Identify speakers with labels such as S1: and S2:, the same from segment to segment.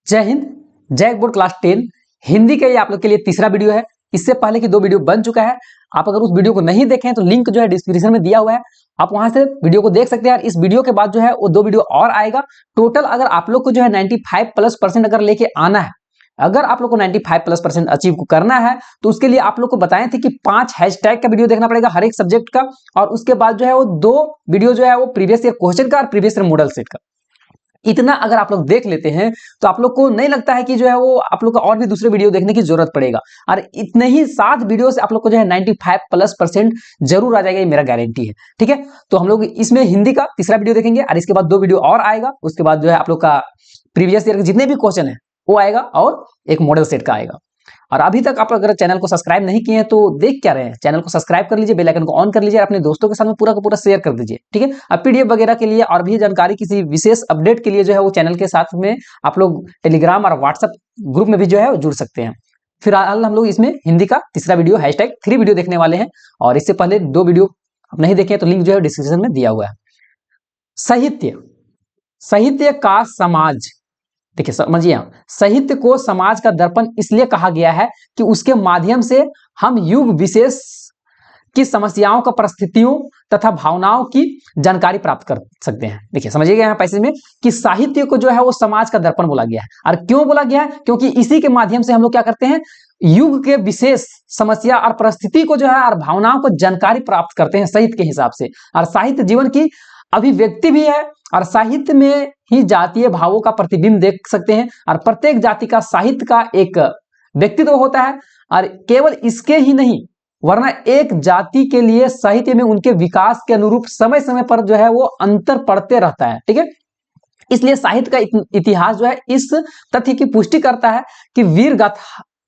S1: जय Hind. JAC board class 10 Hindi का ये आप लोग के लिए तीसरा वीडियो है। इससे पहले की 2 वीडियो बन चुका है। आप अगर उस वीडियो को नहीं देखें तो लिंक जो है डिस्क्रिप्शन में दिया हुआ है, आप वहां से वीडियो को देख सकते हैं। इस वीडियो के बाद जो है वो 2 वीडियो और आएगा। टोटल अगर आप लोग को जो है 95+% अगर लेके आना है, अगर आप लोग को 95+% अचीव करना है तो उसके लिए आप लोग को बताए थे कि 5 हैशटैग का वीडियो देखना पड़ेगा हर एक सब्जेक्ट का, और उसके बाद जो है वो 2 वीडियो जो है वो प्रीवियस ईयर क्वेश्चन का और प्रीवियस ईयर मॉडल सेट का। इतना अगर आप लोग देख लेते हैं तो आप लोग को नहीं लगता है कि जो है वो आप लोग को और भी दूसरे वीडियो देखने की जरूरत पड़ेगा। और इतने ही 7 वीडियो से आप लोग को जो है 95+% जरूर आ जाएगा, ये मेरा गारंटी है। ठीक है, तो हम लोग इसमें हिंदी का तीसरा वीडियो देखेंगे और इसके बाद 2 वीडियो और आएगा। उसके बाद जो है आप लोग का प्रीवियस ईयर के जितने भी क्वेश्चन है वो आएगा और एक मॉडल सेट का आएगा। और अभी तक आप अगर चैनल को सब्सक्राइब नहीं किए हैं तो देख क्या रहे हैं, चैनल को सब्सक्राइब कर लीजिए, बेल आइकन को ऑन कर लीजिए और अपने दोस्तों के साथ में पूरा का पूरा शेयर कर दीजिए। ठीक है, अब पीडीएफ वगैरह के लिए और भी जानकारी, किसी विशेष अपडेट के लिए जो है वो चैनल के साथ में आप लोग टेलीग्राम और व्हाट्सएप ग्रुप में भी जो है जुड़ सकते हैं। फिलहाल हम लोग इसमें हिंदी का तीसरा वीडियो #3 वीडियो देखने वाले हैं, और इससे पहले 2 वीडियो आप नहीं देखे तो लिंक जो है डिस्क्रिप्शन में दिया हुआ है। साहित्य का समाज, देखिए समझिए, साहित्य को समाज का दर्पण इसलिए कहा गया है कि उसके माध्यम से हम युग विशेष की समस्याओं का, परिस्थितियों तथा भावनाओं की जानकारी प्राप्त कर सकते हैं। देखिए समझिएगा यहाँ पैसेज में कि साहित्य को जो है वो समाज का दर्पण बोला गया है। और क्यों बोला गया है? क्योंकि इसी के माध्यम से हम लोग क्या करते हैं, युग के विशेष समस्या और परिस्थिति को जो है और भावनाओं को जानकारी प्राप्त करते हैं साहित्य के हिसाब से। और साहित्य जीवन की अभिव्यक्ति भी है, और साहित्य में ही जातीय भावों का प्रतिबिंब देख सकते हैं। और प्रत्येक जाति का साहित्य का एक व्यक्तित्व होता है, और केवल इसके ही नहीं वरना एक जाति के लिए साहित्य में उनके विकास के अनुरूप समय समय पर जो है वो अंतर पड़ते रहता है। ठीक है, इसलिए साहित्य का इतिहास जो है इस तथ्य की पुष्टि करता है कि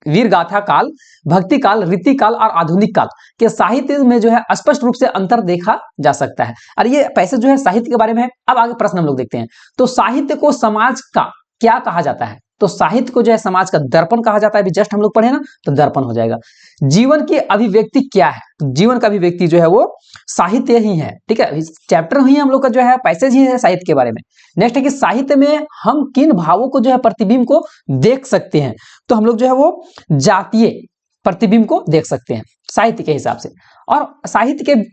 S1: वीर गाथा काल, भक्ति काल, रीति काल और आधुनिक काल के साहित्य में जो है स्पष्ट रूप से अंतर देखा जा सकता है। और ये पैसे जो है साहित्य के बारे में है। अब आगे प्रश्न हम लोग देखते हैं। तो साहित्य को समाज का क्या कहा जाता है? तो साहित्य को जो है समाज का दर्पण कहा जाता है। अभी जस्ट हम लोग पढ़े ना, तो दर्पण हो जाएगा। जीवन की अभिव्यक्ति क्या है? तो जीवन का अभिव्यक्ति जो है वो साहित्य ही है। ठीक है, चैप्टर ही हम लोग का जो है पैसेज ही है साहित्य के बारे में। नेक्स्ट है कि साहित्य में हम किन भावों को जो है प्रतिबिंब को देख सकते हैं? तो हम लोग जो है वो जातीय प्रतिबिंब को देख सकते हैं साहित्य के हिसाब से। और साहित्य के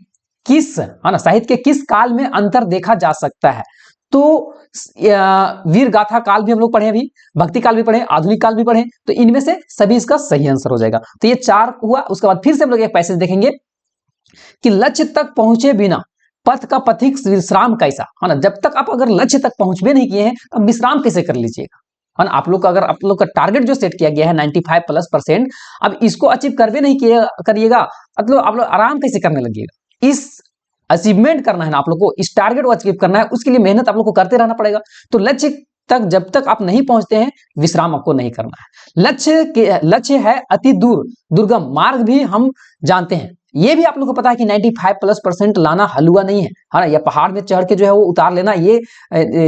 S1: साहित्य के किस काल में अंतर देखा जा सकता है? तो वीर गाथा काल भी हम लोग पढ़े, अभी भक्ति काल भी पढ़े, आधुनिक काल भी पढ़े, तो इनमें से सभी इसका सही आंसर हो जाएगा। तो ये 4 हुआ। उसके बाद फिर से हम लोग एक पैसेज देखेंगे कि लक्ष्य तक पहुंचे बिना पथ का पथिक विश्राम कैसा, है ना। जब तक आप अगर लक्ष्य तक पहुंचबे नहीं किए हैं तो आप विश्राम कैसे कर लीजिएगा, है ना। आप लोग का अगर आप लोग का टारगेट जो सेट किया गया है 95+%, अब इसको अचीव करवे नहीं करिएगा मतलब आप लोग आराम कैसे करने लगिएगा। इस अचीवमेंट करना है ना आप लोग को, इस टारगेट को अचीव करना है, उसके लिए मेहनत आप लोग को करते रहना पड़ेगा। तो लक्ष्य तक जब तक आप नहीं पहुंचते हैं विश्राम आपको नहीं करना है। लक्ष्य है अति दूर दुर्गम मार्ग भी हम जानते हैं। ये भी आप लोग को पता है कि 95+% लाना हलवा नहीं है, ना। या पहाड़ में चढ़ के जो है वो उतार लेना ये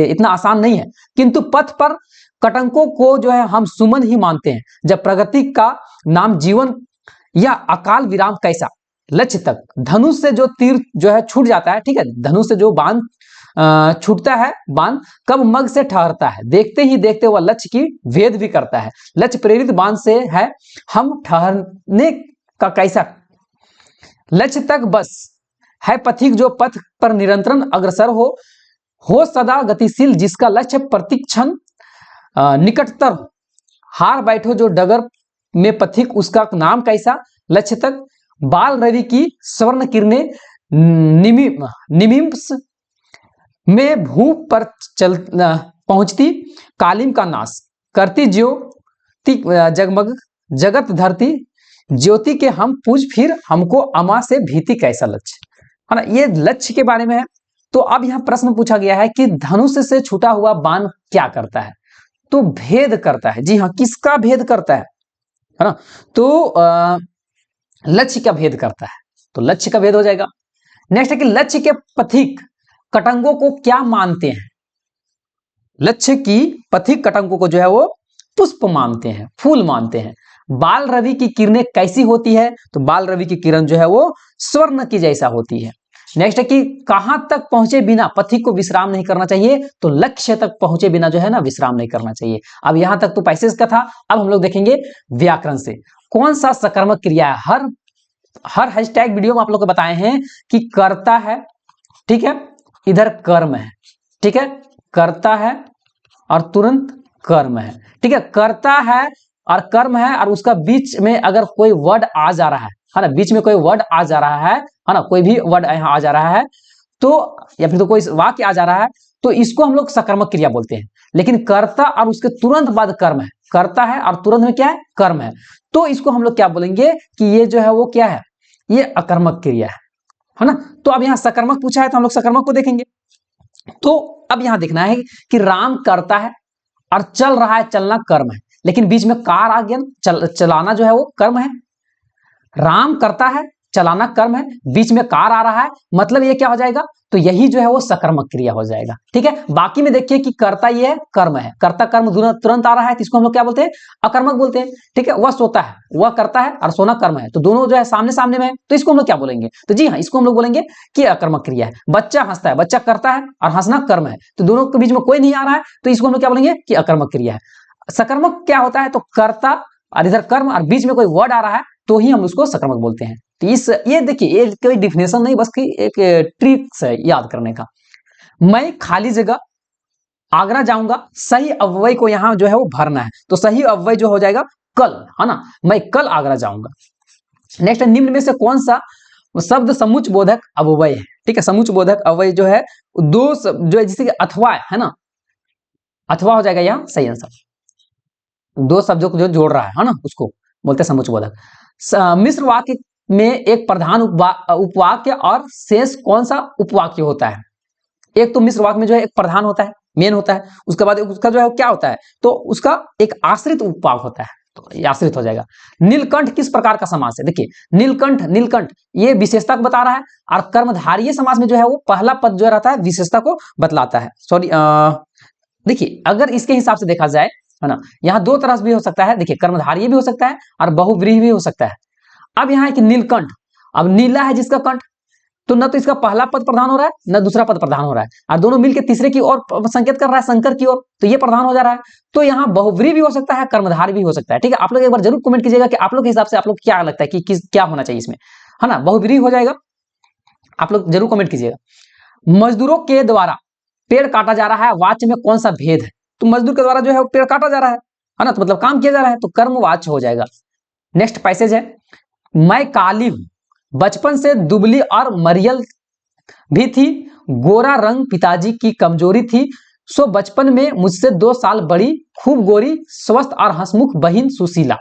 S1: इतना आसान नहीं है। किंतु पथ पर कटंकों को जो है हम सुमन ही मानते हैं। जब प्रगति का नाम जीवन या अकाल विराम कैसा, लक्ष्य तक धनुष से जो तीर जो है छूट जाता है। ठीक है, धनुष से जो बाण छूटता है, बाण कब मग से ठहरता है, देखते ही देखते वह लक्ष्य की भेद भी करता है। लक्ष्य प्रेरित बाण से है हम ठहरने का कैसा, लक्ष्य तक बस है पथिक जो पथ पर निरंतर अग्रसर हो सदा गतिशील, जिसका लक्ष्य प्रतिक्षण निकटतर, हार बैठो जो डगर में पथिक उसका नाम कैसा, लक्ष्य तक बाल रवि की स्वर्ण किरणें निमिष में भूप पर चल पहुंचती, कालिम का नाश करती ज्योति जगमग जगत धरती, ज्योति के हम पूज फिर हमको अमा से भीति कैसा लक्ष्य, है ना। ये लक्ष्य के बारे में है। तो अब यहां प्रश्न पूछा गया है कि धनुष से छूटा हुआ बाण क्या करता है? तो भेद करता है। जी हाँ, किसका भेद करता है ना। तो लक्ष्य का भेद करता है, तो लक्ष्य का भेद हो जाएगा। नेक्स्ट है कि लक्ष्य के पथिक कटंगों को क्या मानते हैं? लक्ष्य की पथिक कटंगों को जो है वो पुष्प मानते हैं, फूल मानते हैं। बाल रवि की किरणें कैसी होती है? तो बाल रवि की किरण जो है वो स्वर्ण की जैसा होती है। नेक्स्ट है कि कहां तक पहुंचे बिना पथिक को विश्राम नहीं करना चाहिए, तो लक्ष्य तक पहुंचे बिना जो है ना विश्राम नहीं करना चाहिए। अब यहां तक तो पैसेज का था, अब हम लोग देखेंगे व्याकरण से कौन सा सकर्मक क्रिया है। हर हैशटैग वीडियो में आप लोग को बताए हैं कि कर्ता है, ठीक है, इधर कर्म है, ठीक है, कर्ता है और तुरंत कर्म है, ठीक है, कर्ता है और कर्म है, और उसका बीच में अगर कोई वर्ड आ जा रहा है ना, बीच में कोई वर्ड आ जा रहा है ना, कोई भी वर्ड यहां आ जा रहा है तो, या फिर तो कोई वाक्य आ जा रहा है, तो इसको हम लोग सकर्मक क्रिया बोलते हैं। लेकिन कर्ता और उसके तुरंत बाद कर्म है, कर्ता है और तुरंत में क्या है, कर्म है, तो इसको हम लोग क्या बोलेंगे कि ये जो है वो क्या है, ये अकर्मक क्रिया है ना। तो अब यहाँ सकर्मक पूछा है तो हम लोग सकर्मक को देखेंगे। तो अब यहां देखना है कि राम करता है और चल रहा है, चलना कर्म है, लेकिन बीच में कार आ गया, चलाना जो है वो कर्म है। राम करता है, चलाना कर्म है, बीच में कार आ रहा है, मतलब ये क्या हो जाएगा, तो यही जो है वो सकर्मक क्रिया हो जाएगा, ठीक है। बाकी में देखिए कि कर्ता ये है, कर्म है, कर्ता कर्म तुरंत आ रहा है तो इसको हम लोग क्या बोलते हैं, अकर्मक बोलते हैं, ठीक है। वह सोता है, वह करता है और सोना कर्म है, तो दोनों जो है सामने सामने में है, तो इसको हम लोग क्या बोलेंगे, तो जी हाँ, इसको हम लोग बोलेंगे कि अकर्मक क्रिया है। बच्चा हंसता है, बच्चा करता है और हंसना कर्म है, तो दोनों के बीच में कोई नहीं आ रहा है, तो इसको हम लोग क्या बोलेंगे कि अकर्मक क्रिया है। सकर्मक क्या होता है, तो कर्ता और इधर कर्म और बीच में कोई वर्ड आ रहा है तो ही हम उसको सकर्मक बोलते हैं। तो इस ये देखिए, ये कोई डिफिनेशन नहीं, बस की एक ट्रिक्स है याद करने का। मैं खाली जगह आगरा जाऊंगा, सही अव्यय को यहां जो है वो भरना है, तो सही अव्यय जो हो जाएगा कल, है ना, मैं कल आगरा जाऊंगा। नेक्स्ट, निम्न में से कौन सा शब्द समुच्च बोधक अव्यय है, ठीक है। समुच्च बोधक अव्यय जो है दो जो है, जैसे कि अथवा है ना, अथवा हो जाएगा यहाँ सही आंसर। दो शब्दों को जो जोड़ रहा है ना, उसको बोलते हैं समुच्च बोधक। मिश्र वाक्य में एक प्रधान उपवाक्य और शेष कौन सा उपवाक्य होता है। एक तो मिश्र वाक्य में जो है एक प्रधान होता है, मेन होता है, उसके बाद उसका जो है क्या होता है, तो उसका एक आश्रित उपवाक्य होता है, तो ये आश्रित हो जाएगा। नीलकंठ किस प्रकार का समास है, देखिए नीलकंठ, नीलकंठ ये विशेषता को बता रहा है, और कर्मधारय समास में जो है वो पहला पद जो रहता है विशेषता को बतलाता है। सॉरी, देखिए अगर इसके हिसाब से देखा जाए, है ना, यहाँ दो तरह से भी हो सकता है, देखिए कर्मधारय भी हो सकता है और बहुव्रीहि भी हो सकता है। अब यहाँ एक नीलकंठ, अब नीला है जिसका कंठ, तो न तो इसका पहला पद प्रधान हो रहा है न दूसरा पद प्रधान हो रहा है, और दोनों मिलकर तीसरे की ओर संकेत कर रहा है, शंकर की ओर, तो ये प्रधान हो जा रहा है। तो यहाँ बहुव्रीहि भी हो सकता है, कर्मधारय भी हो सकता है, ठीक है। आप लोग एक बार जरूर कमेंट कीजिएगा कि आप लोग के हिसाब से आप लोग क्या लगता है कि क्या होना चाहिए इसमें, है ना, बहुव्रीहि हो जाएगा, आप लोग जरूर कमेंट कीजिएगा। मजदूरों के द्वारा पेड़ काटा जा रहा है, वाच्य में कौन सा भेद है, तो मजदूर के द्वारा जो है पेड़ काटा जा रहा है ना, तो मतलब काम किया जा रहा है, तो कर्म वाच्य हो जाएगा। नेक्स्ट पैसेज है, मैं काली हूं, बचपन से दुबली और मरियल भी थी, गोरा रंग पिताजी की कमजोरी थी, सो बचपन में मुझसे 2 साल बड़ी, खूब गोरी, स्वस्थ और हंसमुख बहिन सुशीला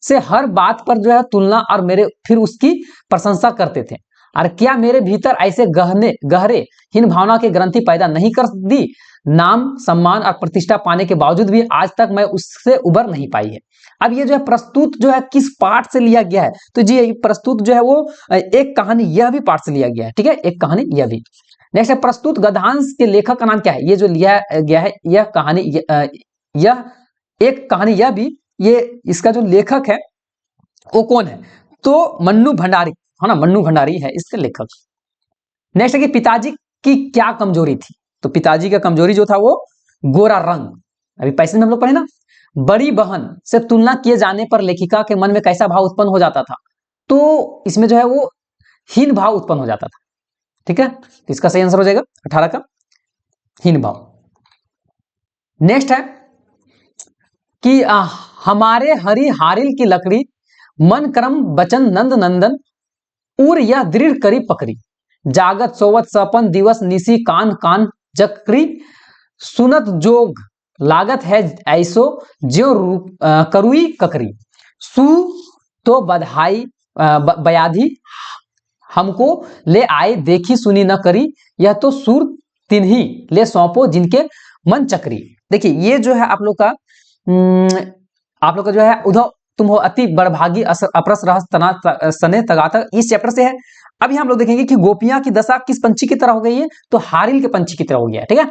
S1: से हर बात पर जो है तुलना और मेरे फिर उसकी प्रशंसा करते थे। और क्या मेरे भीतर ऐसे गहरे हीन भावना की ग्रंथि पैदा नहीं कर दी, नाम सम्मान और प्रतिष्ठा पाने के बावजूद भी आज तक मैं उससे उबर नहीं पाई है। अब ये जो है प्रस्तुत जो है किस पाठ से लिया गया है, तो जी प्रस्तुत जो है वो एक कहानी यह भी पाठ से लिया गया है, ठीक है, एक कहानी यह भी। नेक्स्ट है, प्रस्तुत गद्यांश के लेखक का नाम क्या है, ये जो लिया गया है यह कहानी, यह एक कहानी यह भी, ये इसका जो लेखक है वो कौन है, तो मन्नू भंडारी, है ना, मन्नू भंडारी है इसके लेखक। नेक्स्ट है कि पिताजी की क्या कमजोरी थी, तो पिताजी का कमजोरी जो था वो गोरा रंग, अभी पैसे में हम लोग पढ़े ना। बड़ी बहन से तुलना किए जाने पर लेखिका के मन में कैसा भाव उत्पन्न हो जाता था, तो इसमें जो है वो हीन भाव उत्पन्न हो जाता था, ठीक है, तो इसका सही आंसर हो जाएगा 18 का हीन भाव। नेक्स्ट है कि हमारे हरि हारिल की लकड़ी, मन क्रम बचन नंद नंदन, उर यह दृढ़ करी पकड़ी, जागत सोवत सपन दिवस निसी कान कान जकरी, सुनत जोग लागत है ऐसो ज्यो करुई ककरी, सु तो बधाई बयाधी हमको ले आए, देखी सुनी न करी, यह तो सुर तिन्ही ले सौंपो जिनके मन चक्री। देखिए ये जो है आप लोग का जो है उद्धव तुम हो अति बड़भागी अपरस रहस तना सने तगाता, इस चैप्टर से है। अभी हम लोग देखेंगे कि गोपियां की दशा किस पंछी की तरह हो गई है, तो हारिल के पंछी की तरह हो गया है, ठीक है।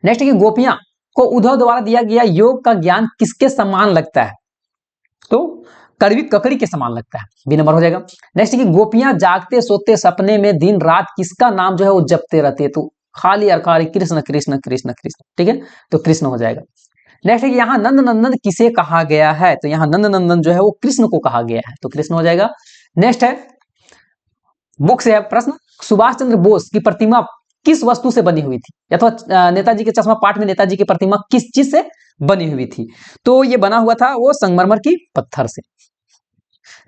S1: नेक्स्ट है कि गोपियां को उद्धव द्वारा दिया गया योग का ज्ञान किसके समान लगता है, तो कड़वी ककड़ी के समान लगता है, बी नंबर हो जाएगा। नेक्स्ट है कि गोपियां जागते सोते सपने में दिन रात किसका नाम जो है वो जपते रहते हैं, तो खाली और खाली कृष्ण कृष्ण कृष्ण कृष्ण, ठीक है, तो कृष्ण हो जाएगा। नेक्स्ट है कि यहाँ नंद नंदन किसे कहा गया है, तो यहाँ नंद नंदन जो है वो कृष्ण को कहा गया है, तो कृष्ण हो जाएगा। नेक्स्ट है बुक से है प्रश्न, सुभाष चंद्र बोस की प्रतिमा किस वस्तु से बनी हुई थी, अथवा नेताजी के चश्मा पाठ में नेताजी की प्रतिमा किस चीज से बनी हुई थी, तो ये बना हुआ था वो संगमरमर की पत्थर से।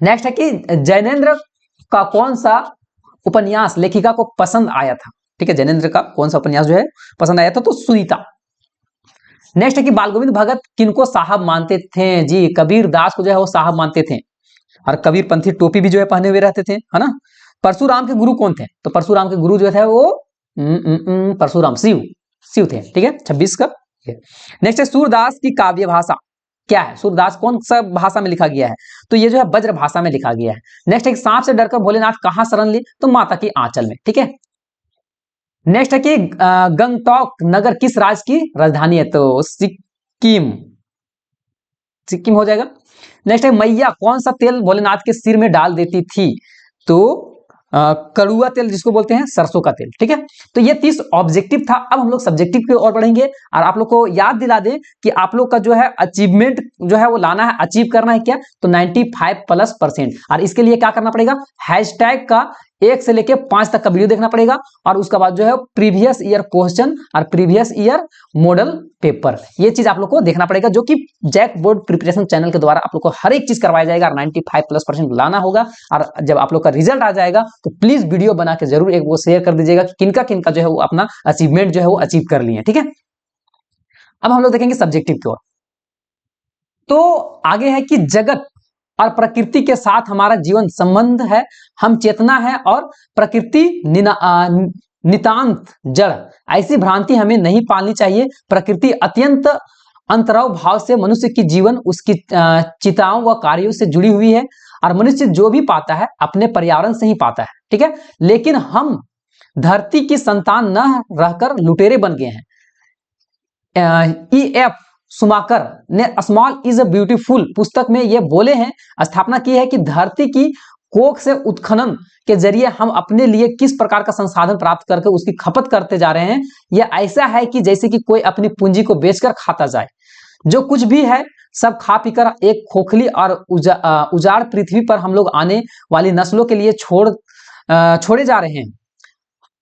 S1: नेक्स्ट है कि जैनेन्द्र का कौन सा उपन्यास लेखिका को पसंद आया था, ठीक है, जैनेन्द्र का कौन सा उपन्यास जो है पसंद आया था, तो सुनीता। नेक्स्ट है कि बाल गोविंद भगत किनको साहब मानते थे, जी कबीर दास को जो है वो साहब मानते थे, और कबीर पंथी टोपी भी जो है पहने हुए रहते थे, है ना। परशुराम के गुरु कौन थे, तो परशुराम के गुरु जो थे वो परशुराम शिव थे, ठीक है, 26 का। नेक्स्ट है सूरदास की काव्य भाषा क्या है, सूरदास कौन सा भाषा में लिखा गया है, तो ये जो है ब्रज भाषा में लिखा गया है। नेक्स्ट है सांप से डरकर भोलेनाथ कहां शरण ली, तो माता की आंचल में, ठीक है। नेक्स्ट है कि गंगटोक नगर किस राज्य की राजधानी है, तो सिक्किम हो जाएगा। नेक्स्ट है मैया कौन सा तेल भोलेनाथ के सिर में डाल देती थी, तो कड़ुआ तेल जिसको बोलते हैं सरसों का तेल, ठीक है। तो ये 30 ऑब्जेक्टिव था। अब हम लोग सब्जेक्टिव की ओर बढ़ेंगे, और आप लोग को याद दिला दें कि आप लोग का जो है अचीवमेंट जो है वो लाना है, अचीव करना है क्या, तो 95+%। और इसके लिए क्या करना पड़ेगा, हैशटैग का 1 से लेके 5 तक का वीडियो देखना पड़ेगा, और उसके बाद जो है प्रीवियस ईयर क्वेश्चन और प्रीवियस ईयर मॉडल पेपर, ये चीज आप लोग को देखना पड़ेगा, जो कि जैक बोर्ड प्रिपरेशन चैनल के द्वारा आप लोग को हर एक चीज करवाया जाएगा, और 95+% लाना होगा। और जब आप लोग का रिजल्ट आ जाएगा तो प्लीज वीडियो बना के जरूर एक वो शेयर कर दीजिएगा कि किनका किनका जो है वो अपना अचीवमेंट जो है वो अचीव कर लिए, ठीक है। अब हम लोग देखेंगे सब्जेक्टिव की ओर। तो आगे है कि जगत और प्रकृति के साथ हमारा जीवन संबंध है, हम चेतना है और प्रकृति नितांत जड़, ऐसी भ्रांति हमें नहीं पालनी चाहिए। प्रकृति अत्यंत अंतरव भाव से मनुष्य की जीवन उसकी चिताओं व कार्यों से जुड़ी हुई है, और मनुष्य जो भी पाता है अपने पर्यावरण से ही पाता है, ठीक है। लेकिन हम धरती की संतान न रहकर लुटेरे बन गए हैं। E.F. सुमाकर ने स्मॉल इज अ ब्यूटीफुल पुस्तक में ये बोले हैं, स्थापना की है कि धरती की कोख से उत्खनन के जरिए हम अपने लिए किस प्रकार का संसाधन प्राप्त करके उसकी खपत करते जा रहे हैं। यह ऐसा है कि जैसे कि कोई अपनी पूंजी को बेचकर खाता जाए। जो कुछ भी है सब खा पीकर एक खोखली और उजाड़ पृथ्वी पर हम लोग आने वाली नस्लों के लिए छोड़े जा रहे हैं।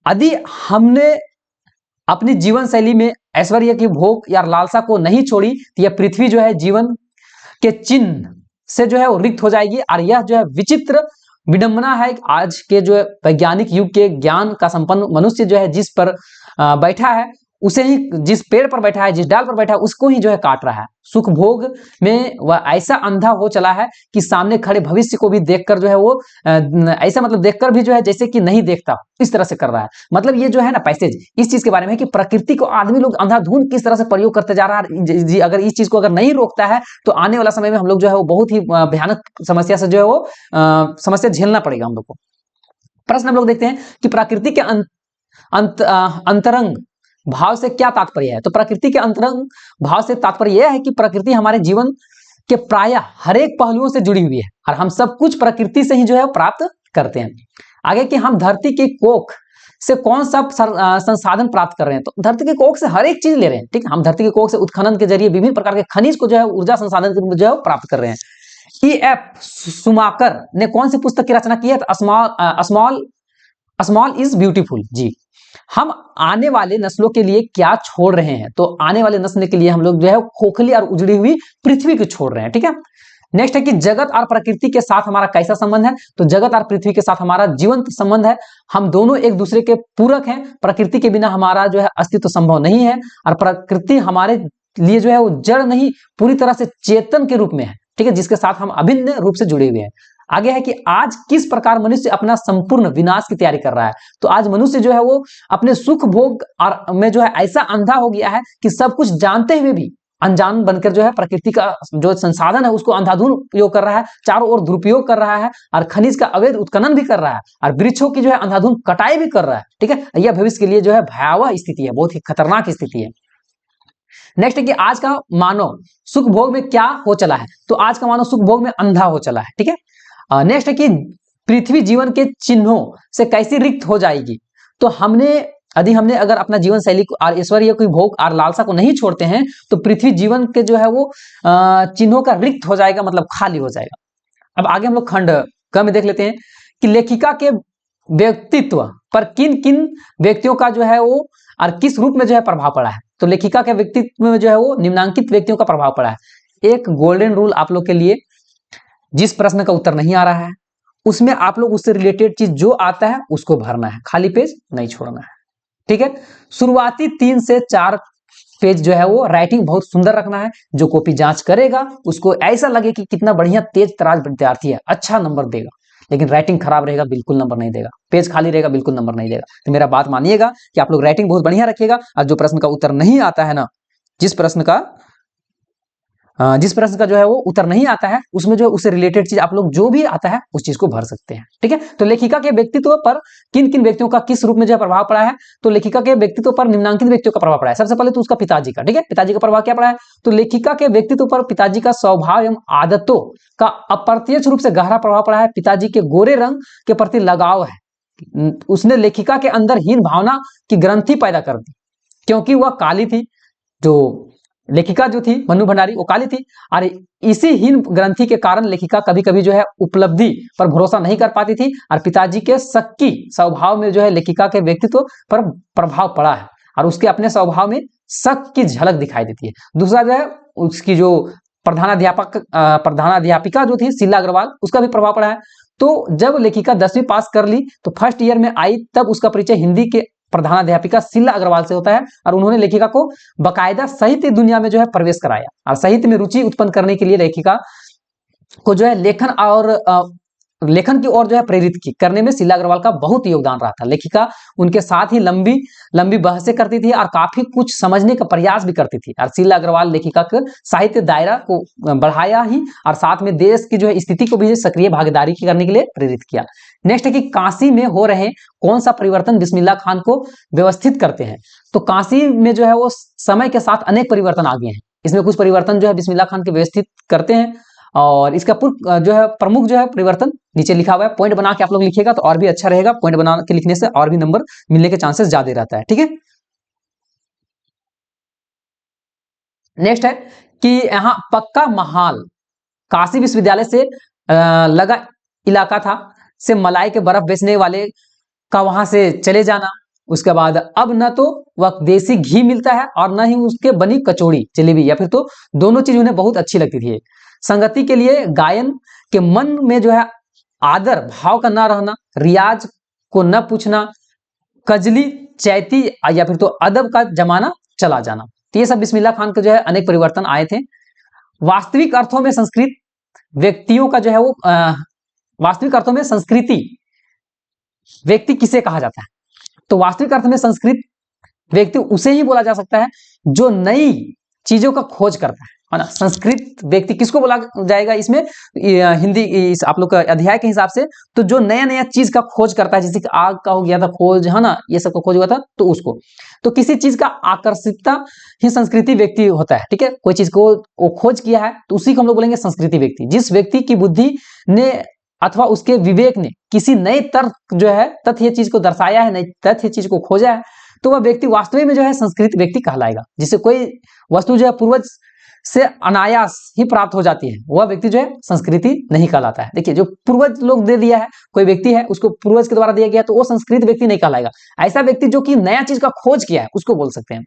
S1: यदि हमने अपनी जीवन शैली में ऐश्वर्य की भोग या लालसा को नहीं छोड़ी तो यह पृथ्वी जो है जीवन के चिन्ह से जो है वो रिक्त हो जाएगी। और यह जो है विचित्र विडंबना है, आज के जो है वैज्ञानिक युग के ज्ञान का संपन्न मनुष्य जो है जिस पर बैठा है उसे ही, जिस पेड़ पर बैठा है, जिस डाल पर बैठा है उसको ही जो है काट रहा है। सुख भोग में वह ऐसा अंधा हो चला है कि सामने खड़े भविष्य को भी देखकर जो है वो ऐसा मतलब देखकर भी जो है जैसे कि नहीं देखता, इस तरह से कर रहा है। मतलब ये जो है ना पैसेज इस चीज के बारे में है कि प्रकृति को आदमी लोग अंधाधुंध किस तरह से प्रयोग करते जा रहा है। अगर इस चीज को अगर नहीं रोकता है तो आने वाला समय में हम लोग जो है वो बहुत ही भयानक समस्या से जो है वो समस्या झेलना पड़ेगा हम लोग को। प्रश्न हम लोग देखते हैं कि प्रकृति के अंतरंग भाव से क्या तात्पर्य है। तो प्रकृति के अंतरंग भाव से तात्पर्य यह है कि प्रकृति हमारे जीवन के प्रायः हर एक पहलुओं से जुड़ी हुई है और हम सब कुछ प्रकृति से ही जो है प्राप्त करते हैं। आगे कि हम धरती की कोख से कौन सा संसाधन प्राप्त कर रहे हैं। तो धरती की कोख से हर एक चीज ले रहे हैं, ठीक है। हम धरती की कोख से उत्खनन के जरिए विभिन्न प्रकार के खनिज को जो है ऊर्जा संसाधन के रूप में जो है प्राप्त कर रहे हैं। E.F. सुमाकर ने कौन सी पुस्तक की रचना की है। Small is beautiful. जी, हम आने वाले नस्लों के लिए क्या छोड़ रहे हैं। तो आने वाले नस्ल के लिए हम लोग जो है खोखली और उजड़ी हुई पृथ्वी को छोड़ रहे हैं, ठीक है। नेक्स्ट है कि जगत और प्रकृति के साथ हमारा कैसा संबंध है। तो जगत और पृथ्वी के साथ हमारा जीवंत संबंध है। हम दोनों एक दूसरे के पूरक हैं। प्रकृति के बिना हमारा जो है अस्तित्व संभव नहीं है और प्रकृति हमारे लिए जो है वो जड़ नहीं, पूरी तरह से चेतन के रूप में है, ठीक है, जिसके साथ हम अभिन्न रूप से जुड़े हुए हैं। आगे है कि आज किस प्रकार मनुष्य अपना संपूर्ण विनाश की तैयारी कर रहा है। तो आज मनुष्य जो है वो अपने सुख भोग और में जो है ऐसा अंधा हो गया है कि सब कुछ जानते हुए भी अनजान बनकर जो है प्रकृति का जो संसाधन है उसको अंधाधुंध उपयोग कर रहा है, चारों ओर दुरुपयोग कर रहा है और खनिज का अवैध उत्खनन भी कर रहा है और वृक्षों की जो है अंधाधुंध कटाई भी कर रहा है, ठीक है। यह भविष्य के लिए जो है भयावह स्थिति है, बहुत ही खतरनाक स्थिति है। नेक्स्ट है कि आज का मानव सुख भोग में क्या हो चला है, तो आज का मानव सुख भोग में अंधा हो चला है, ठीक है। नेक्स्ट है कि पृथ्वी जीवन के चिन्हों से कैसी रिक्त हो जाएगी, तो हमने अगर अपना जीवन शैली को और ऐश्वर्य कोई भोग और लालसा को नहीं छोड़ते हैं तो पृथ्वी जीवन के जो है वो चिन्हों का रिक्त हो जाएगा, मतलब खाली हो जाएगा। अब आगे हम लोग खंड क में देख लेते हैं कि लेखिका के व्यक्तित्व पर किन किन व्यक्तियों का जो है वो और किस रूप में जो है प्रभाव पड़ा है, तो लेखिका के व्यक्तित्व में जो है वो निम्नांकित व्यक्तियों का प्रभाव पड़ा है। एक गोल्डन रूल आप लोग के लिए, जिस प्रश्न का उत्तर नहीं आ रहा है उसमें आप लोग उससे रिलेटेड चीज जो आता है उसको भरना है, खाली पेज नहीं छोड़ना है, ठीक है। शुरुआती 3 से 4 पेज जो है वो राइटिंग बहुत सुंदर रखना है, जो कॉपी जांच करेगा उसको ऐसा लगे कि कितना बढ़िया तेज तराज विद्यार्थी है, अच्छा नंबर देगा। लेकिन राइटिंग खराब रहेगा बिल्कुल नंबर नहीं देगा, पेज खाली रहेगा बिल्कुल नंबर नहीं देगा। तो मेरा बात मानिएगा कि आप लोग राइटिंग बहुत बढ़िया रखिएगा, और जो प्रश्न का उत्तर नहीं आता है ना, जिस प्रश्न का जो है वो उत्तर नहीं आता है उसमें जो है उससे रिलेटेड चीज आप लोग जो भी आता है उस चीज को भर सकते हैं, ठीक है। तो लेखिका के व्यक्तित्व पर किन किन व्यक्तियों का किस रूप में जो है प्रभाव पड़ा है, तो लेखिका के व्यक्तित्व पर निम्नांकित व्यक्तियों का प्रभाव पड़ा है। सबसे पहले तो उसका पिताजी का, ठीक है, पिताजी का प्रभाव क्या पड़ा है, तो लेखिका के व्यक्तित्व पर पिताजी का स्वभाव एवं आदतों का अप्रत्यक्ष रूप से गहरा प्रभाव पड़ा है। पिताजी के गोरे रंग के प्रति लगाव है, उसने लेखिका के अंदर हीन भावना की ग्रंथि पैदा कर दी, क्योंकि वह काली थी। जो लेखिका जो थी मन्नू भंडारी वो काली थी, और इसी हीन ग्रंथि के कारण लेखिका कभी कभी जो है उपलब्धि पर भरोसा नहीं कर पाती थी, और पिताजी के शक्की स्वभाव में जो है लेखिका के व्यक्तित्व पर प्रभाव पड़ा है, और उसके अपने स्वभाव में शक की झलक दिखाई देती है। दूसरा जो है उसकी जो प्रधानाध्यापिका जो थी शीला अग्रवाल, उसका भी प्रभाव पड़ा है। तो जब लेखिका 10वीं पास कर ली तो फर्स्ट ईयर में आई, तब उसका परिचय हिंदी के प्रधानाध्यापिका शीला अग्रवाल से होता है, और उन्होंने लेखिका को बाकायदा साहित्य दुनिया में जो है प्रवेश कराया, और साहित्य में रुचि उत्पन्न करने के लिए लेखिका को जो है लेखन की ओर जो है प्रेरित करने में शीला अग्रवाल का बहुत योगदान रहा था। लेखिका उनके साथ ही लंबी बहसें करती थी और काफी कुछ समझने का प्रयास भी करती थी, और शीला अग्रवाल लेखिका के साहित्य दायरा को बढ़ाया ही, और साथ में देश की जो है स्थिति को भी सक्रिय भागीदारी करने के लिए प्रेरित किया। नेक्स्ट है कि काशी में हो रहे कौन सा परिवर्तन बिस्मिल्लाह खान को व्यवस्थित करते हैं, तो काशी में जो है वो समय के साथ अनेक परिवर्तन आ गए हैं, इसमें कुछ परिवर्तन जो है बिस्मिल्लाह खान के व्यवस्थित करते हैं, और इसका जो है प्रमुख जो है परिवर्तन नीचे लिखा हुआ है, पॉइंट बना के आप लोग लिखिएगा तो और भी अच्छा रहेगा, पॉइंट बना के लिखने से और भी नंबर मिलने के चांसेस ज्यादा रहता है, ठीक है। नेक्स्ट है कि यहाँ पक्का महाल काशी विश्वविद्यालय से लगा इलाका था, से मलाई के बर्फ बेचने वाले का वहां से चले जाना, उसके बाद अब न तो वह देसी घी मिलता है और न ही उसके बनी कचौड़ी जलेबी, या फिर तो दोनों चीज उन्हें बहुत अच्छी लगती थी। संगति के लिए गायन के मन में जो है आदर भाव का ना रहना, रियाज को न पूछना, कजली चैती या फिर तो अदब का जमाना चला जाना, तो ये सब बिस्मिल्लाह खान के जो है अनेक परिवर्तन आए थे। वास्तविक अर्थों में संस्कृत व्यक्तियों का जो है वो वास्तविक अर्थों में संस्कृति व्यक्ति किसे कहा जाता है, तो वास्तविक अर्थ में संस्कृत व्यक्ति उसे ही बोला जा सकता है जो नई चीजों का खोज करता है ना। संस्कृत व्यक्ति किसको बोला जाएगा इसमें हिंदी इस आप लोग का अध्याय के हिसाब से, तो जो नया नया चीज का खोज करता है, जैसे कि आग का हो गया था खोज, है ना, ये सब का खोज हुआ था, तो उसको, तो किसी चीज का आकर्षितता ही संस्कृति व्यक्ति होता है, ठीक है। कोई चीज को वो खोज किया है तो उसी को हम लोग बोलेंगे संस्कृति व्यक्ति। जिस व्यक्ति की बुद्धि ने अथवा उसके विवेक ने किसी नए तर्क जो है तथ्य चीज को दर्शाया है, नई तथ्य चीज को खोजा है, तो वह व्यक्ति वास्तविक में जो है संस्कृत व्यक्ति कहलाएगा। जिससे कोई वस्तु जो है पूर्वज से अनायास ही प्राप्त हो जाती है, वह व्यक्ति जो है संस्कृति नहीं कहलाता है। देखिए, जो पूर्वज लोग दे दिया है, कोई व्यक्ति है उसको पूर्वज के द्वारा दिया गया, तो वो संस्कृत व्यक्ति नहीं कहलाएगा। ऐसा व्यक्ति जो कि नया चीज का खोज किया है उसको बोल सकते हैं।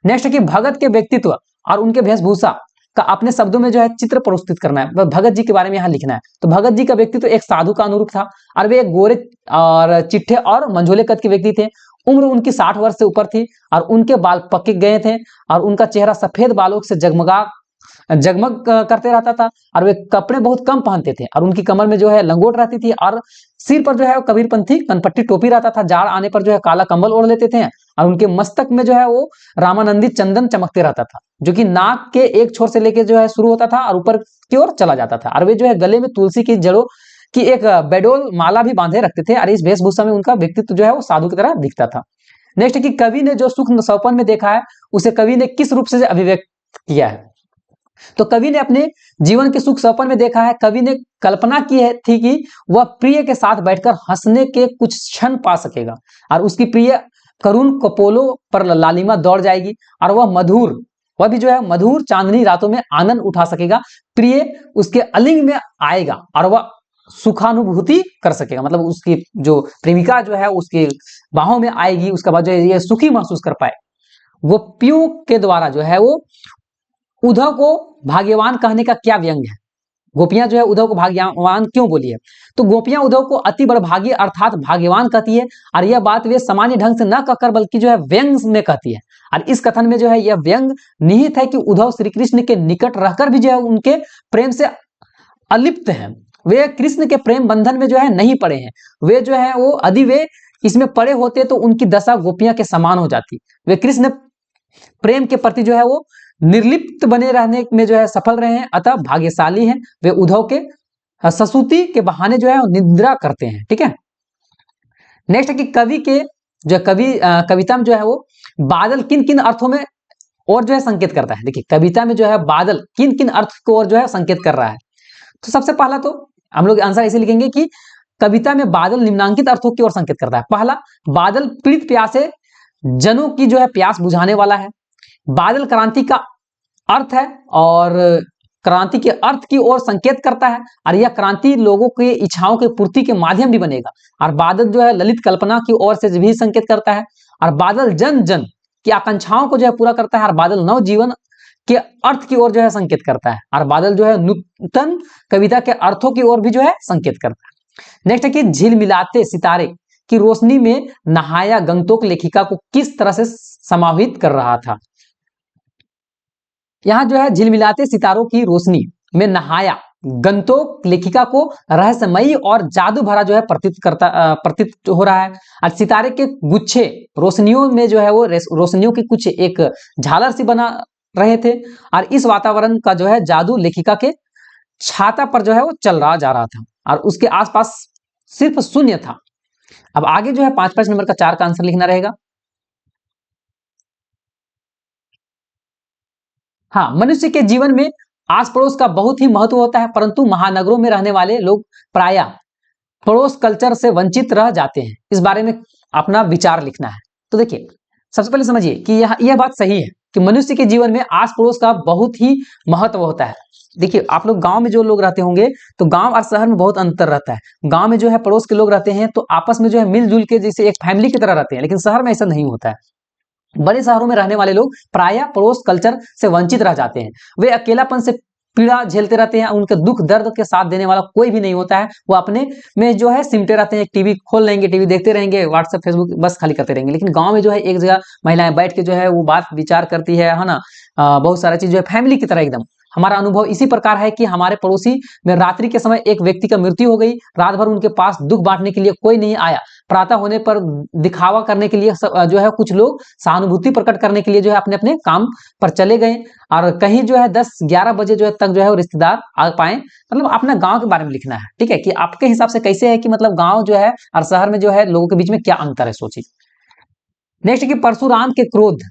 S1: नेक्स्ट है कि भगत के व्यक्तित्व और उनके वेशभूषा का अपने शब्दों में जो है चित्र प्रस्तुत करना है, भगत जी के बारे में यहाँ लिखना है। तो भगत जी का व्यक्तित्व एक साधु का अनुरूप था, और वे एक गोरे और चिट्ठे और मंझोले कद के व्यक्ति थे। उम्र उनकी 60 वर्ष से ऊपर थी, और उनके बाल पके गए थे, और उनका चेहरा सफेद बालों से जगमग करते रहता था, और वे कपड़े बहुत कम पहनते थे, और उनकी कमर में जो है लंगोट रहती थी, और सिर पर जो है कबीरपंथी कनपट्टी टोपी रहता था। जाड़ आने पर जो है काला कंबल ओढ़ लेते थे, और उनके मस्तक में जो है वो रामानंदी चंदन चमकते रहता था, जो कि नाक के एक छोर से लेके जो है शुरू होता था और ऊपर की ओर चला जाता था। और वे जो है गले में तुलसी की जड़ों की एक बेडोल माला भी बांधे रखते थे, और इस वेशभूषा में उनका व्यक्तित्व जो है वो साधु की तरह दिखता था। नेक्स्ट कि कवि ने जो सुख स्वप्न में देखा है उसे कवि ने किस रूप से अभिव्यक्त किया है। तो कवि ने अपने जीवन के सुख स्वप्न में देखा है, कवि ने कल्पना की है थी कि वह प्रिय के साथ बैठकर हंसने के कुछ क्षण पा सकेगा और उसकी प्रिय करुण कपोलों पर लालिमा दौड़ जाएगी और वह भी जो है मधुर चांदनी रातों में आनंद उठा सकेगा, प्रिय उसके अलिंग में आएगा और वह सुखानुभूति कर सकेगा, मतलब उसकी जो प्रेमिका जो है उसके बाहों में आएगी, उसके बाद जो है ये सुखी महसूस कर पाए। गोपियों के द्वारा जो है वो उद्धव को भाग्यवान कहने का क्या व्यंग है। गोपियां जो है उद्धव को भाग्यवान क्यों बोली है, तो गोपियां उद्धव को अति बड़भागी अर्थात भाग्यवान कहती है और यह बात वे सामान्य ढंग से न कहकर बल्कि जो है व्यंग में कहती है। और इस कथन में जो है यह व्यंग निहित है कि उद्धव श्री कृष्ण के निकट रहकर भी जो है उनके प्रेम से अलिप्त हैं, वे कृष्ण के प्रेम बंधन में जो है नहीं पड़े हैं, वे जो है वो यदि वे इसमें पड़े होते तो उनकी दशा गोपियां के समान हो जाती। वे कृष्ण प्रेम के प्रति जो है वो निर्लिप्त बने रहने में जो है सफल रहे हैं, अतः भाग्यशाली हैं वे उद्धव के ससुति के बहाने जो है निद्रा करते हैं। ठीक है, नेक्स्ट है कि कवि के जो कविता में जो है वो बादल किन किन अर्थों में और जो है संकेत करता है। देखिए कविता में जो है बादल किन किन अर्थ को और जो है संकेत कर रहा है। तो सबसे पहला तो हम लोग आंसर ऐसे लिखेंगे कि कविता में बादल निम्नांकित अर्थों की ओर संकेत करता है। पहला, बादल पीड़ित प्यासे जनों की जो है प्यास बुझाने वाला है। बादल क्रांति का अर्थ है और क्रांति के अर्थ की ओर संकेत करता है और यह क्रांति लोगों की इच्छाओं के पूर्ति के माध्यम भी बनेगा। और बादल जो है ललित कल्पना की ओर से भी संकेत करता है और बादल जन जन की आकांक्षाओं को जो है पूरा करता है और बादल नव जीवन के अर्थ की ओर जो है संकेत करता है और बादल जो है नूतन कविता के अर्थों की ओर भी जो है संकेत करता है। नेक्स्ट है कि झिलमिलाते सितारे की रोशनी में नहाया गंतोक लेखिका को किस तरह से समाहित कर रहा था। यहां जो है झिलमिलाते सितारों की रोशनी में नहाया गंतोक लेखिका को रहस्यमयी और जादू भरा जो है प्रतीत हो रहा है और सितारे के गुच्छे रोशनियों में जो है वो रोशनियों की कुछ एक झालर सी बना रहे थे और इस वातावरण का जो है जादू लेखिका के छाता पर जो है वो चल रहा जा रहा था और उसके आसपास सिर्फ शून्य था। अब आगे जो है 5 नंबर का 4 का आंसर लिखना रहेगा। हाँ, मनुष्य के जीवन में आस पड़ोस का बहुत ही महत्व होता है, परंतु महानगरों में रहने वाले लोग प्रायः पड़ोस कल्चर से वंचित रह जाते हैं। इस बारे में अपना विचार लिखना है। तो देखिए सबसे पहले समझिए कि यह बात सही है कि मनुष्य के जीवन में आस पड़ोस का बहुत ही महत्व होता है। देखिए आप लोग गांव में जो लोग रहते होंगे तो गांव और शहर में बहुत अंतर रहता है। गांव में जो है पड़ोस के लोग रहते हैं तो आपस में जो है मिलजुल के जैसे एक फैमिली की तरह रहते हैं, लेकिन शहर में ऐसा नहीं होता है। बड़े शहरों में रहने वाले लोग प्रायः पड़ोस कल्चर से वंचित रह जाते हैं। वे अकेलापन से पीड़ा झेलते रहते हैं, उनके दुख दर्द के साथ देने वाला कोई भी नहीं होता है। वो अपने में जो है सिमटे रहते हैं, टीवी खोल लेंगे, टीवी देखते रहेंगे, व्हाट्सएप फेसबुक बस खाली करते रहेंगे। लेकिन गांव में जो है एक जगह महिलाएं बैठ के जो है वो बात विचार करती है ना, बहुत सारा चीज जो है फैमिली की तरह एकदम। हमारा अनुभव इसी प्रकार है कि हमारे पड़ोसी में रात्रि के समय एक व्यक्ति का मृत्यु हो गई, रात भर उनके पास दुख बांटने के लिए कोई नहीं आया। प्रातः होने पर दिखावा करने के लिए जो है कुछ लोग सहानुभूति प्रकट करने के लिए जो है अपने अपने काम पर चले गए और कहीं जो है 10-11 बजे जो है तक जो है वो रिश्तेदार आ पाए। मतलब अपना गांव के बारे में लिखना है। ठीक है, कि आपके हिसाब से कैसे है कि मतलब गांव जो है और शहर में जो है लोगों के बीच में क्या अंतर है, सोचिए। नेक्स्ट कि परशुराम के क्रोध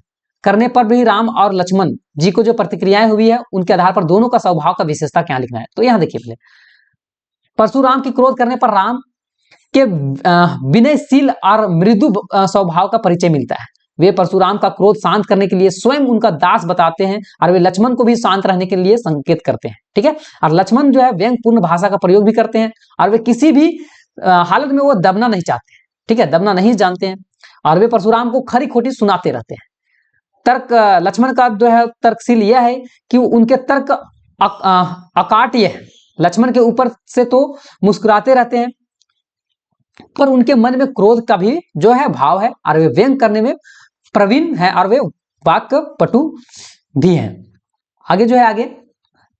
S1: करने पर भी राम और लक्ष्मण जी को जो प्रतिक्रियाएं हुई है उनके आधार पर दोनों का स्वभाव का विशेषता क्या लिखना है। तो यहां देखिए पहले परशुराम की क्रोध करने पर राम के विनयशील और मृदु स्वभाव का परिचय मिलता है। वे परशुराम का क्रोध शांत करने के लिए स्वयं उनका दास बताते हैं और वे लक्ष्मण को भी शांत रहने के लिए संकेत करते हैं। ठीक है, और लक्ष्मण जो है व्यंग्यपूर्ण भाषा का प्रयोग भी करते हैं और वे किसी भी हालत में वो दबना नहीं चाहते हैं। ठीक है, दबना नहीं जानते हैं और वे परशुराम को खरी खोटी सुनाते रहते हैं। तर्क लक्ष्मण का जो है तर्कशील यह है कि उनके तर्क अकाट्य है। लक्ष्मण के ऊपर से तो मुस्कुराते रहते हैं पर उनके मन में क्रोध का भी जो है भाव है और वे व्यंग करने में प्रवीण है और वे वाक्य पटु भी हैं। आगे जो है आगे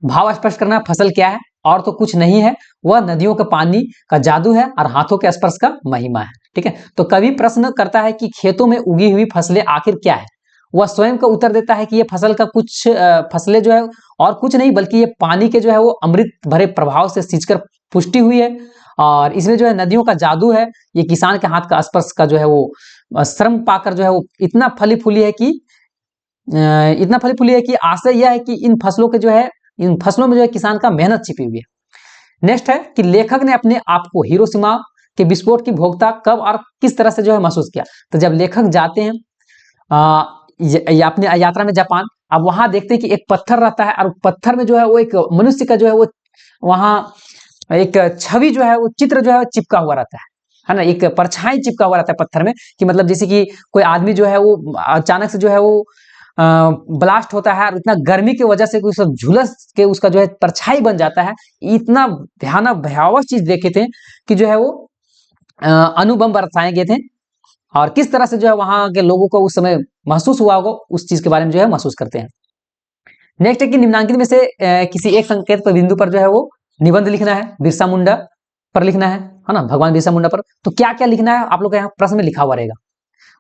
S1: भाव स्पष्ट करना, फसल क्या है और तो कुछ नहीं है, वह नदियों के पानी का जादू है और हाथों के स्पर्श का महिमा है। ठीक है, तो कवि प्रश्न करता है कि खेतों में उगी हुई फसलें आखिर क्या है। वह स्वयं का उत्तर देता है कि ये फसल का कुछ फसलें जो है और कुछ नहीं बल्कि ये पानी के जो है वो अमृत भरे प्रभाव से सींचकर पुष्टि हुई है और इसमें जो है नदियों का जादू है, ये किसान के हाथ का स्पर्श का जो है वो श्रम पाकर जो है वो इतना फली फूली है कि आशय यह है कि इन फसलों में जो है किसान का मेहनत छिपी हुई है। नेक्स्ट है कि लेखक ने अपने आप को हिरोशिमा के विस्फोट की भोक्ता कब और किस तरह से जो है महसूस किया। तो जब लेखक जाते हैं अपने यात्रा में जापान, अब वहां देखते हैं कि एक पत्थर रहता है और पत्थर में जो है वो एक मनुष्य का जो है वो वहां एक छवि जो है वो चित्र जो है चिपका हुआ रहता है ना, एक परछाई चिपका हुआ रहता है पत्थर में, कि मतलब जैसे कि कोई आदमी जो है वो अचानक से जो है वो ब्लास्ट होता है और इतना गर्मी की वजह से कोई सब झुलस के उसका जो है परछाई बन जाता है। इतना भयानक भयावह चीज देखे थे कि जो है वो अणुबम बरसाए गए थे, और किस तरह से जो है वहां के लोगों को उस समय महसूस हुआ होगा, उस चीज के बारे में जो है महसूस करते हैं। नेक्स्ट है कि निम्नांकित में से किसी एक संकेत पर बिंदु पर जो है वो निबंध लिखना है, बिरसा मुंडा पर लिखना है ना, भगवान बिरसा मुंडा पर। तो क्या क्या लिखना है आप लोग यहाँ प्रश्न में लिखा हुआ रहेगा।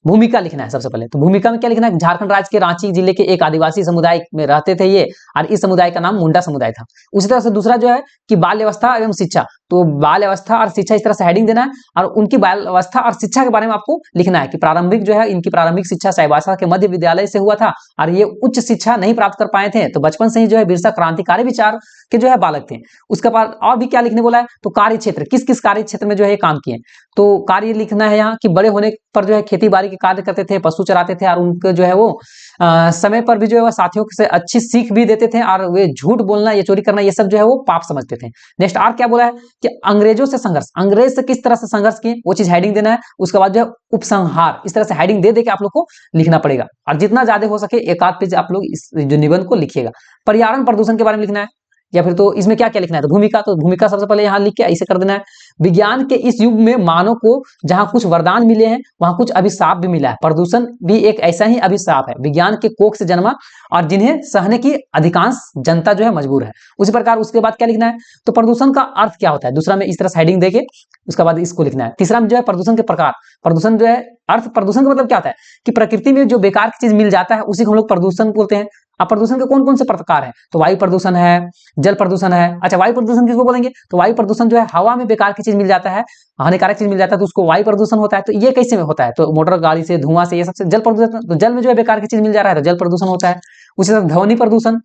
S1: भूमिका लिखना है सबसे पहले। तो भूमिका में क्या लिखना है, झारखंड राज्य के रांची जिले के एक आदिवासी समुदाय में रहते थे ये, और इस समुदाय का नाम मुंडा समुदाय था। उसी तरह से दूसरा जो है कि बाल अवस्था एवं शिक्षा, तो बाल अवस्था और शिक्षा इस तरह से हेडिंग देना है, और उनकी बाल अवस्था और शिक्षा के बारे में आपको लिखना है कि प्रारंभिक जो है इनकी प्रारंभिक शिक्षा चाईबासा के मध्य विद्यालय से हुआ था, और ये उच्च शिक्षा नहीं प्राप्त कर पाए थे। तो बचपन से ही जो है बिरसा क्रांतिकारी विचार के जो है बालक थे। उसके बाद और भी क्या लिखने बोला है, तो कार्य क्षेत्र, किस किस कार्य क्षेत्र में जो है काम किए। तो कार्य लिखना है यहाँ कि बड़े होने पर जो है खेती बाड़ी के कार्य करते थे, पशु चराते थे, और उनके जो है वो समय पर भी जो है वो साथियों से अच्छी सीख भी देते थे, और वे झूठ बोलना या चोरी करना ये सब जो है वो पाप समझते थे। नेक्स्ट आर क्या बोला है कि अंग्रेजों से संघर्ष, अंग्रेज से किस तरह से संघर्ष किए वो चीज हेडिंग देना है। उसके बाद जो है उपसंहार, इस तरह से हेडिंग दे के आप लोग को लिखना पड़ेगा, और जितना ज्यादा हो सके एक आध पेज आप लोग इस जो निबंध को लिखिएगा। पर्यावरण प्रदूषण के बारे में लिखना है, या फिर तो इसमें क्या क्या लिखना है, तो भूमिका, तो भूमिका सबसे पहले यहाँ लिख के ऐसे कर देना है। विज्ञान के इस युग में मानव को जहां कुछ वरदान मिले हैं वहां कुछ अभिशाप भी मिला है। प्रदूषण भी एक ऐसा ही अभिशाप है, विज्ञान के कोख से जन्मा और जिन्हें सहने की अधिकांश जनता जो है मजबूर है। उसी प्रकार उसके बाद क्या लिखना है, तो प्रदूषण का अर्थ क्या होता है, दूसरा में इस तरह से हेडिंग देके उसके बाद इसको लिखना है। तीसरा में जो है प्रदूषण के प्रकार, प्रदूषण जो है अर्थ, प्रदूषण का मतलब क्या होता है कि प्रकृति में जो बेकार की चीज मिल जाता है उसी को हम लोग प्रदूषण बोलते हैं। अब प्रदूषण के कौन कौन से प्रकार हैं, तो वायु प्रदूषण है, जल प्रदूषण है। अच्छा, वायु प्रदूषण किसको बोलेंगे, तो वायु प्रदूषण जो है हवा में बेकार की चीज मिल जाता है, हानिकारक चीज मिल जाता है, तो उसको वायु प्रदूषण होता है। तो ये कैसे में होता है, तो मोटर गाड़ी से, धुआं से, ये सबसे। जल प्रदूषण, तो जल में जो है बेकार की चीज मिल जा रहा है तो जल प्रदूषण होता है। उसी तरह ध्वनि प्रदूषण।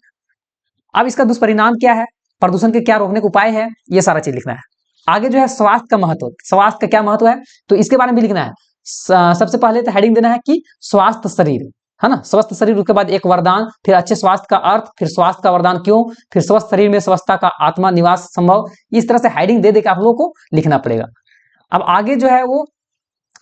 S1: अब इसका दुष्परिणाम क्या है, प्रदूषण के क्या रोकने के उपाय है, ये सारा चीज लिखना है। आगे जो है स्वास्थ्य का महत्व, स्वास्थ्य का क्या महत्व है, तो इसके बारे में भी लिखना है। सबसे पहले तो हेडिंग देना है कि स्वास्थ्य शरीर, है ना, स्वस्थ शरीर, उसके बाद एक वरदान, फिर अच्छे स्वास्थ्य का अर्थ, फिर स्वास्थ्य का वरदान क्यों, फिर स्वस्थ शरीर में स्वस्थता का आत्मा निवास संभव। इस तरह से हेडिंग दे के आप लोगों को लिखना पड़ेगा। अब आगे जो है वो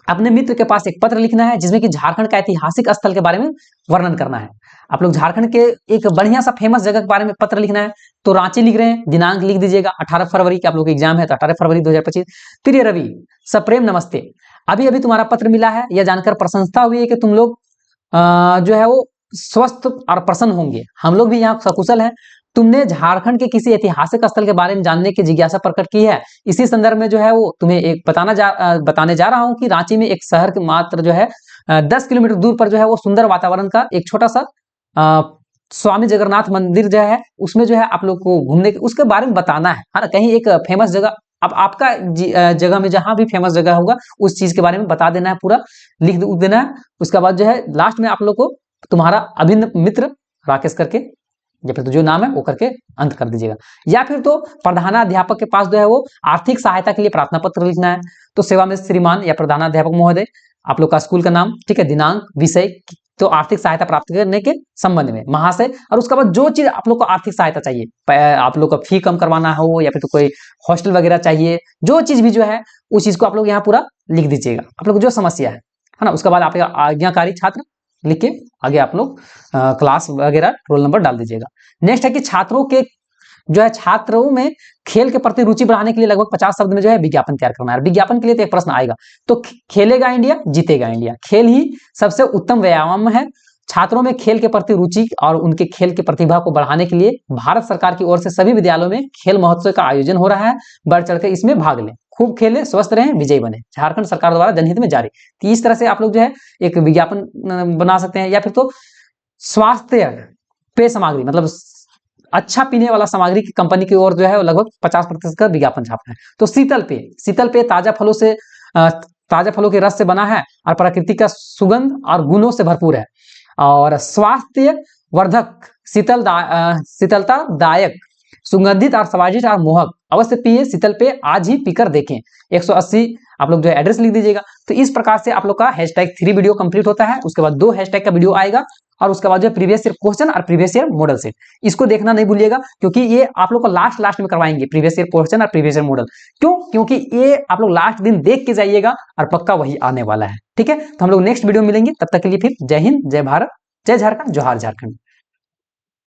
S1: अपने मित्र के पास एक पत्र लिखना है जिसमें कि झारखंड का ऐतिहासिक स्थल के बारे में वर्णन करना है। आप लोग झारखंड के एक बढ़िया सा फेमस जगह के बारे में पत्र लिखना है। तो रांची लिख रहे हैं, दिनांक लिख दीजिएगा 18 फरवरी के आप लोग का एग्जाम है, तो 18 फरवरी 2025। प्रिय रवि, सप्रेम नमस्ते, अभी अभी तुम्हारा पत्र मिला है, यह जानकर प्रशंसा हुई है कि तुम लोग जो है वो स्वस्थ और प्रसन्न होंगे। हम लोग भी यहाँ सकुशल हैं। तुमने झारखंड के किसी ऐतिहासिक स्थल के बारे में जानने की जिज्ञासा प्रकट की है। इसी संदर्भ में जो है वो तुम्हें एक बताने जा रहा हूँ कि रांची में एक शहर के मात्र जो है 10 किलोमीटर दूर पर जो है वो सुंदर वातावरण का एक छोटा सा स्वामी जगन्नाथ मंदिर जो है उसमें जो है आप लोग को घूमने के उसके बारे में बताना है ना, कहीं एक फेमस जगह। अब आपका जगह में जहां भी फेमस जगह होगा उस चीज के बारे में बता देना है, पूरा लिख देना है। उसके बाद जो है लास्ट में आप लोग को तुम्हारा अभिन्न मित्र राकेश करके या फिर तो जो नाम है वो करके अंत कर दीजिएगा। या फिर तो प्रधानाध्यापक के पास जो है वो आर्थिक सहायता के लिए प्रार्थना पत्र लिखना है। तो सेवा में श्रीमान या प्रधानाध्यापक महोदय, आप लोग का स्कूल का नाम, ठीक है, दिनांक, विषय, तो आर्थिक सहायता प्राप्त करने के संबंध में महाशय। और उसके बाद जो चीज आप लोग को आर्थिक सहायता चाहिए, आप लोग का फी कम करवाना हो या फिर तो कोई हॉस्टल वगैरह चाहिए, जो चीज भी जो है उस चीज को आप लोग यहाँ पूरा लिख दीजिएगा, आप लोग जो समस्या है ना। उसके बाद आप आज्ञाकारी छात्र लिख के आगे आप लोग क्लास वगैरह रोल नंबर डाल दीजिएगा। नेक्स्ट है कि छात्रों के जो है छात्रों में खेल के प्रति रुचि बढ़ाने के लिए लगभग 50 शब्द में जो है विज्ञापन तैयार करना है। विज्ञापन के लिए तो एक प्रश्न आएगा, तो खेलेगा इंडिया, जीतेगा इंडिया, खेल ही सबसे उत्तम व्यायाम है। छात्रों में खेल के प्रति रुचि और उनके खेल की प्रतिभा को बढ़ाने के लिए भारत सरकार की ओर से सभी विद्यालयों में खेल महोत्सव का आयोजन हो रहा है। बढ़ चढ़ के इसमें भाग लें, खूब खेलें, स्वस्थ रहें, विजयी बने। झारखंड सरकार द्वारा जनहित में जारी। तो इस तरह से आप लोग जो है एक विज्ञापन बना सकते हैं। या फिर तो स्वास्थ्य पेय सामग्री, मतलब अच्छा पीने वाला सामग्री की कंपनी की ओर जो है लगभग 50% का विज्ञापन छापना है। तो शीतल पेय ताजा फलों से ताजा फलों के रस से बना है और प्रकृति का सुगंध और गुणों से भरपूर है। और स्वास्थ्य वर्धक, शीतलता दायक, सुगंधित और स्वादिष्ट और मोहक, अवश्य पिए, शीतल पे आज ही पीकर देखें। 180 आप लोग जो है एड्रेस लिख दीजिएगा। तो इस प्रकार से आप लोग का #3 वीडियो कंप्लीट होता है। उसके बाद 2 हैशटैग का वीडियो आएगा और उसके बाद जो प्रीवियस ईयर क्वेश्चन और प्रीवियस ईयर मॉडल सेट, इसको देखना नहीं भूलिएगा, क्योंकि ये आप लोग को लास्ट में करवाएंगे प्रीवियस ईयर क्वेश्चन और प्रीवियस ईयर मॉडल। क्यों? क्योंकि ये आप लोग लास्ट दिन देख के जाइएगा और पक्का वही आने वाला है। ठीक है, तो हम लोग नेक्स्ट वीडियो मिलेंगे, तब तक के लिए फिर जय हिंद, जय भारत, जय झारखंड, जोहार झारखंड।